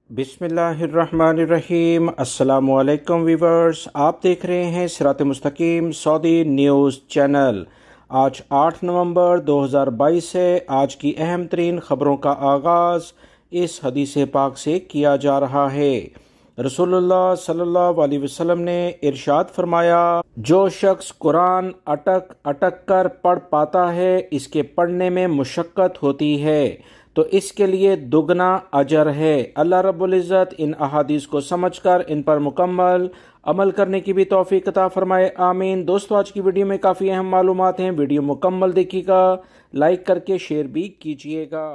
बिस्मिल्लाहिर्रहमानिर्रहीम। अस्सलामुअलैकुम वीवर्स, आप देख रहे हैं सिरात मुस्तकीम सऊदी न्यूज़ चैनल। आज 8 नवंबर 2022 है। आज की अहम तरीन खबरों का आगाज़ इस हदीस पाक से किया जा रहा है। रसूलुल्लाह सल्लल्लाहु अलैहि वसल्लम ने इरशाद फरमाया, जो शख्स कुरान अटक अटक कर पढ़ पाता है, इसके पढ़ने में मुशक्क़त होती है तो इसके लिए दुगना अजर है। अल्लाह रब्बुल इज़्ज़त इन अहादीस को समझकर इन पर मुकम्मल अमल करने की भी तौफीक अता फरमाए, आमीन। दोस्तों, आज की वीडियो में काफ़ी अहम मालूमात हैं। वीडियो मुकम्मल देखिएगा, लाइक करके शेयर भी कीजिएगा।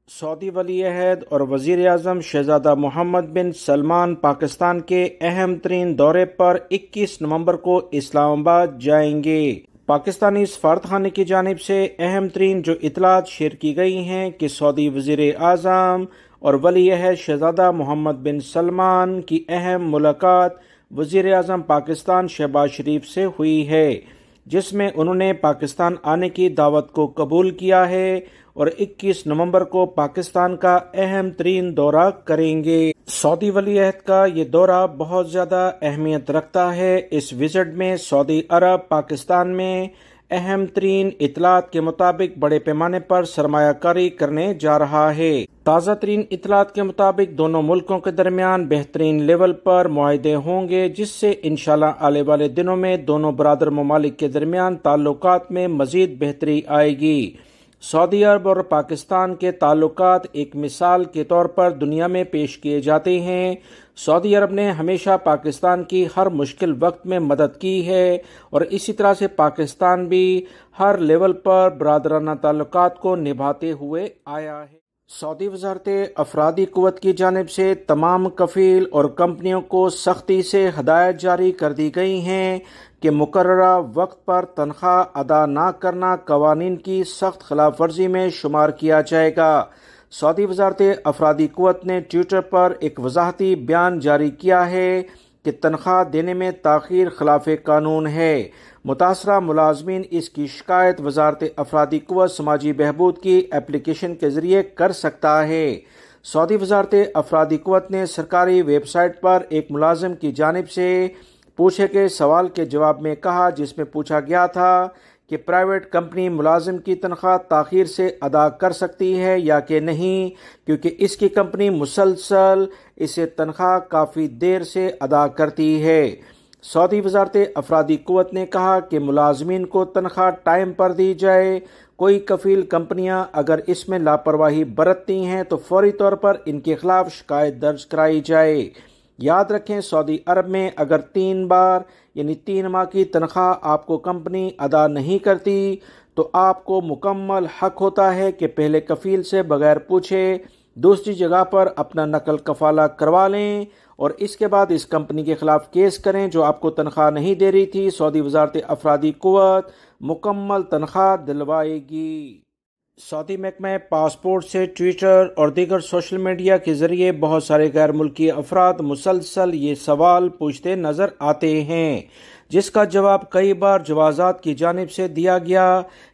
सऊदी वली अहद और वज़ीर आज़म शहज़ादा मोहम्मद बिन सलमान पाकिस्तान के अहम तरीन दौरे पर 21 नवंबर को इस्लामाबाद जाएंगे। पाकिस्तानी सफारतखाने की जानिब से अहम तरीन जो इतलात शेयर की गई हैं कि सऊदी वज़ीर आज़म और वली अहद शहज़ादा मोहम्मद बिन सलमान की अहम मुलाकात वज़ीर आज़म पाकिस्तान शहबाज शरीफ से हुई है, जिसमें उन्होंने पाकिस्तान आने की दावत को कबूल किया है और 21 नवंबर को पाकिस्तान का अहम तरीन दौरा करेंगे। सऊदी वली अहद का ये दौरा बहुत ज़्यादा अहमियत रखता है। इस विजिट में सऊदी अरब पाकिस्तान में अहम तरीन इतलात के मुताबिक बड़े पैमाने पर सरमायाकारी करने जा रहा है। ताज़ा तरीन इतलात के मुताबिक दोनों मुल्कों के दरमियान बेहतरीन लेवल पर मुआहदे होंगे, जिससे इंशाल्लाह आने वाले दिनों में दोनों बरादर ममालिक के दरमियान ताल्लुकात में मज़ीद बेहतरी आएगी। सऊदी अरब और पाकिस्तान के ताल्लुकात एक मिसाल के तौर पर दुनिया में पेश किए जाते हैं। सऊदी अरब ने हमेशा पाकिस्तान की हर मुश्किल वक्त में मदद की है और इसी तरह से पाकिस्तान भी हर लेवल पर बरादराना ताल्लुकात को निभाते हुए आया है। सऊदी वज़ारत अफरादी क़ुव्वत की जानिब से तमाम कफ़ील और कंपनियों को सख्ती से हदायत जारी कर दी गई हैं कि मुकर्ररा वक्त पर तनख्वाह अदा न करना कवानीन की सख्त खिलाफ वर्जी में शुमार किया जाएगा। सऊदी वज़ारत अफरादी क़ुव्वत ने ट्विटर पर एक वजाहती बयान जारी किया है कि तनख्वाह देने में ताख़ीर खिलाफ कानून है। मुतासरा मुलाजमीन इसकी शिकायत वज़ारत अफरादी क़ुव्वत समाजी बहबूद की एप्लीकेशन के ज़रिए कर सकता है। सऊदी वज़ारत अफरादी क़ुव्वत ने सरकारी वेबसाइट पर एक मुलाजिम की जानिब से पूछे गए सवाल के जवाब में कहा, जिसमें पूछा गया था कि प्राइवेट कंपनी मुलाजिम की तनख्वाह ताख़ीर से अदा कर सकती है या कि नहीं, क्योंकि इसकी कंपनी मुसलसल इसे तनख्वाह काफ़ी देर से अदा करती है। सऊदी वज़ारत अफरादी क़ुव्वत ने कहा कि मुलाजमीन को तनख्वाह टाइम पर दी जाए। कोई कफ़ील कंपनियां अगर इसमें लापरवाही बरतती हैं तो फौरी तौर पर इनके खिलाफ शिकायत दर्ज कराई जाए। याद रखें, सऊदी अरब में अगर 3 बार यानी 3 माह की तनख्वाह आपको कंपनी अदा नहीं करती तो आपको मुकम्मल हक होता है कि पहले कफ़ील से बगैर पूछे दूसरी जगह पर अपना नकल कफाला करवा लें और इसके बाद इस कंपनी के खिलाफ केस करें जो आपको तनख्वाह नहीं दे रही थी। सऊदी वज़ारत अफरादी क़ुव्वत मुकम्मल तनख्वाह दिलवाएगी। सऊदी महकमा पासपोर्ट से ट्विटर और दीगर सोशल मीडिया के ज़रिए बहुत सारे गैर मुल्की अफराद मुसलसल ये सवाल पूछते नज़र आते हैं, जिसका जवाब कई बार जवाज़ात की जानिब से दिया गया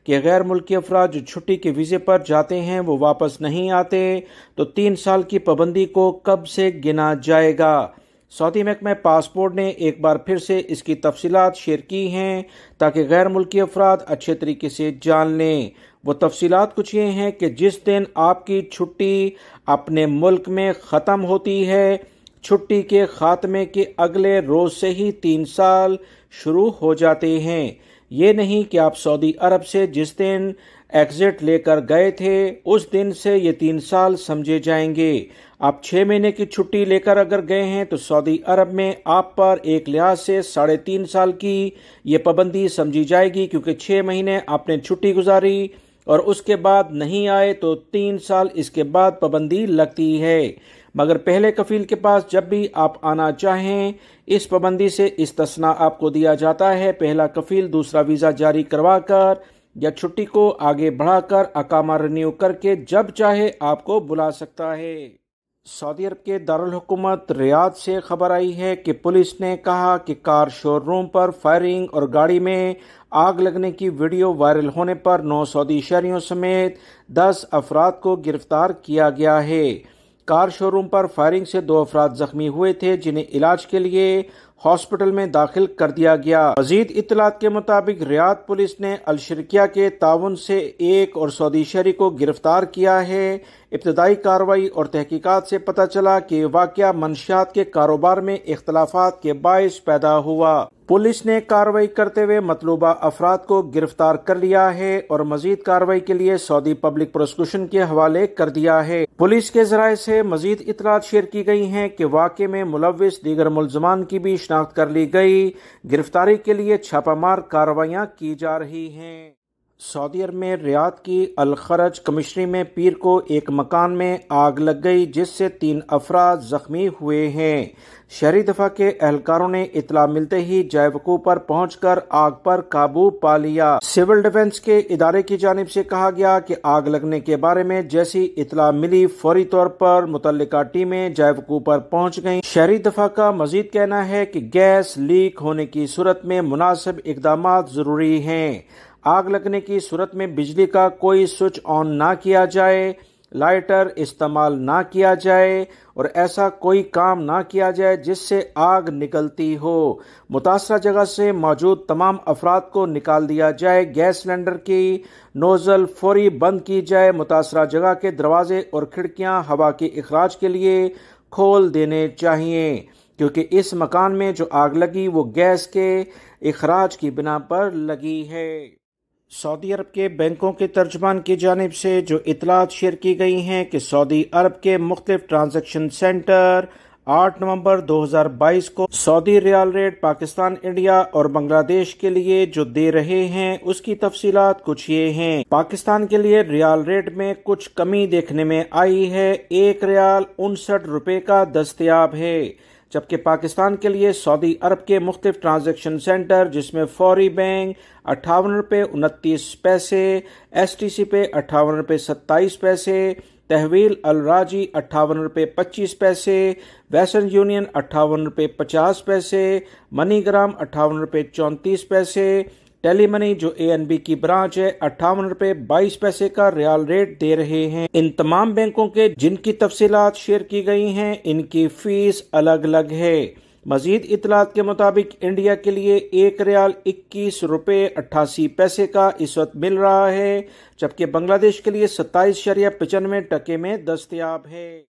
कि गैर मुल्की अफराद जो छुट्टी के वीज़े पर जाते हैं वो वापस नहीं आते, तो 3 साल की पाबंदी को कब से गिना जाएगा। सऊदी महकमा पासपोर्ट ने एक बार फिर से इसकी तफसीलात शेयर की हैं ताकि गैर मुल्की अफराद अच्छे तरीके से जान लें। वो तफसीलात कुछ ये हैं कि जिस दिन आपकी छुट्टी अपने मुल्क में ख़त्म होती है, छुट्टी के ख़ात्मे के अगले रोज़ से ही 3 साल शुरू हो जाते हैं। ये नहीं कि आप सऊदी अरब से जिस दिन एग्जिट लेकर गए थे उस दिन से ये 3 साल समझे जाएंगे। आप 6 महीने की छुट्टी लेकर अगर गए हैं तो सऊदी अरब में आप पर एक लिहाज से 3.5 साल की ये पाबंदी समझी जाएगी, क्योंकि 6 महीने आपने छुट्टी गुजारी और उसके बाद नहीं आए तो 3 साल इसके बाद पाबंदी लगती है। मगर पहले कफ़ील के पास जब भी आप आना चाहें इस पाबंदी से इस्तिस्ना आपको दिया जाता है। पहला कफ़ील दूसरा वीज़ा जारी करवा कर या छुट्टी को आगे बढ़ाकर अकामा रिन्यू करके जब चाहे आपको बुला सकता है। सऊदी अरब के दारुल हुकूमत रियाद से खबर आई है कि पुलिस ने कहा कि कार शोरूम पर फायरिंग और गाड़ी में आग लगने की वीडियो वायरल होने पर 9 सऊदी शहरियों समेत 10 अफराद को गिरफ्तार किया गया है। कार शोरूम पर फायरिंग से 2 अफराद जख्मी हुए थे, जिन्हें इलाज के लिए हॉस्पिटल में दाखिल कर दिया गया। मजीद इत्तलात के मुताबिक रियाद पुलिस ने अल-शर्किया के ताउन से एक और सऊदी शहरी को गिरफ्तार किया है। इब्तदाई कार्रवाई और तहकीकात से पता चला कि वाकया मंशियात के कारोबार में इख्तलाफात के बाइस पैदा हुआ। पुलिस ने कार्रवाई करते हुए मतलूबा अफराद को गिरफ्तार कर लिया है और मजीद कार्रवाई के लिए सऊदी पब्लिक प्रोसिक्यूशन के हवाले कर दिया है। पुलिस के जराये से मजीद इत्तलात शेयर की गई हैं कि वाक़े में मुलव्विस दीगर मुल्ज़मान की भी शिनाख्त कर ली गई। गिरफ्तारी के लिए छापामार कार्रवाइयाँ की जा रही हैं। सऊदी अरब में रियाद की अल-खरज कमिश्नरी में पीर को एक मकान में आग लग गई, जिससे 3 अफराद जख्मी हुए हैं। शहरी दफा के एहलकारों ने इतला मिलते ही जाए वकूअ पर पहुंचकर आग पर काबू पा लिया। सिविल डिफेंस के इदारे की जानिब से कहा गया कि आग लगने के बारे में जैसी इतला मिली, फौरी तौर पर मुतल्लिका टीमें जाए वकूअ पर पहुंच गईं। शहरी दफा का मजीद कहना है कि गैस लीक होने की सूरत में मुनासिब इकदामात जरूरी हैं। आग लगने की सूरत में बिजली का कोई स्विच ऑन ना किया जाए, लाइटर इस्तेमाल ना किया जाए और ऐसा कोई काम ना किया जाए जिससे आग निकलती हो। मुतासरा जगह से मौजूद तमाम अफराद को निकाल दिया जाए। गैस सिलेंडर की नोजल फौरी बंद की जाए। मुतासरा जगह के दरवाजे और खिड़कियां हवा के इखराज के लिए खोल देने चाहिए, क्योंकि इस मकान में जो आग लगी वो गैस के इखराज की बिना पर लगी है। सऊदी अरब के बैंकों के तर्जमान की जानिब से जो इतलात शेयर की गई हैं कि सऊदी अरब के मुख्तलिफ ट्रांजैक्शन सेंटर 8 नवंबर 2022 को Saudi riyal rate Pakistan, India और बांग्लादेश के लिए जो दे रहे हैं, उसकी तफसीलात कुछ ये हैं। पाकिस्तान के लिए रियाल रेट में कुछ कमी देखने में आई है। 1 रियाल 59 रुपए का दस्तयाब है, जबकि पाकिस्तान के लिए सऊदी अरब के मुख्तलिफ ट्रांजैक्शन सेंटर, जिसमें फौरी बैंक 58 रुपये 29 पैसे, STC पे 58 रुपये 27 पैसे, तहवील अल राजी 58 रुपये 25 पैसे, वेस्टर्न यूनियन 58 रुपये 50 पैसे, मनीग्राम 58 रुपये 34 पैसे, टेली मनी जो ANB की ब्रांच है 58 रुपये 22 पैसे का रियाल रेट दे रहे हैं। इन तमाम बैंकों के जिनकी तफसीलात शेयर की गई हैं, इनकी फीस अलग अलग है। मजीद इतलात के मुताबिक इंडिया के लिए 1 रियाल 21 रुपये 88 पैसे का इस वक्त मिल रहा है, जबकि बांग्लादेश के लिए 27.95 टके में दस्तयाब है।